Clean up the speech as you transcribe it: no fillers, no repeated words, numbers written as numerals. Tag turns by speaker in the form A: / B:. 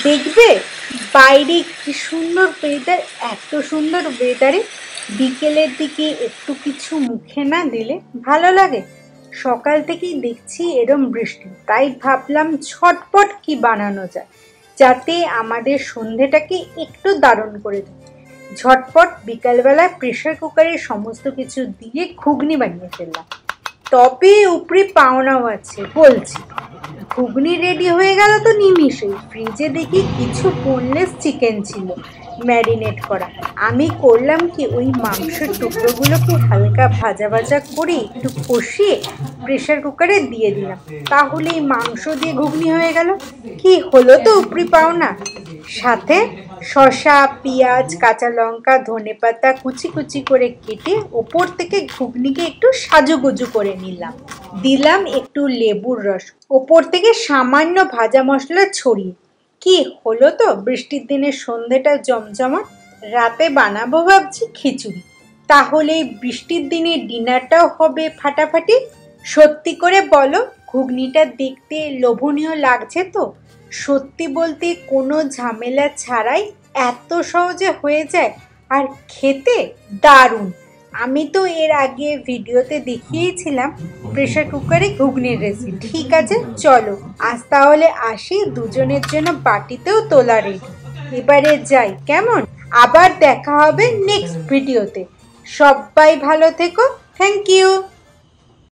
A: দেখবে বাইরে কি সুন্দর ওয়েদার, এত সুন্দর ওয়েদারে বিকেলের দিকে একটু কিছু মুখে না দিলে ভালো লাগে। সকাল থেকেই দেখছি এরম বৃষ্টি, তাই ভাবলাম ঝটপট কি বানানো যায় যাতে আমাদের সন্ধেটাকে একটু দারুণ করে দেয়। ঝটপট বিকালবেলা প্রেসার কুকারে সমস্ত কিছু দিয়ে ঘুগনি বানিয়ে ফেললাম। তবে উপরে পাওনাও আছে, বলছি। ঘুগনি রেডি হয়ে গেল তো নিমিষেই। ফ্রিজে দেখি কিছু বোনলেস চিকেন ছিল ম্যারিনেট করা। আমি করলাম কি, ওই মাংসের টুকরোগুলোকে হালকা ভাজা ভাজা করে একটু কষিয়ে প্রেসার কুকারে দিয়ে দিলাম। তাহলেই মাংস দিয়ে ঘুগনি হয়ে গেল। কি হলো তো উপরি পাওনা। সাথে শসা, পেঁয়াজ, কাঁচা লঙ্কা, ধনেপাতা কুচি কুচি করে কেটে ওপর থেকে ঘুগনিকে একটু সাজুগুজু করে নিলাম। দিলাম একটু লেবুর রস, ওপর থেকে সামান্য ভাজা মশলা ছড়িয়ে। কি হলো তো বৃষ্টির দিনের সন্ধেটা জমজমাট। রাতে বানাবো ভাবছি খিচুড়ি, তাহলে বৃষ্টির দিনে ডিনারটাও হবে ফাটাফাটি। সত্যি করে বলো, ঘুগনিটা দেখতে লোভনীয় লাগছে তো? সত্যি বলতে কোনো ঝামেলা ছাড়াই এত সহজে হয়ে যায়, আর খেতে দারুণ। আমি তো এর আগে ভিডিওতে দেখিয়েছিলাম প্রেসার কুকারে ঘুগনির রেসিপি। ঠিক আছে, চলো আজ তাহলে আসি, দুজনের জন্য বাটিতেও তোলা রেডি। এবারে যাই, কেমন? আবার দেখা হবে নেক্সট ভিডিওতে। সবাই ভালো থেকো। Thank you.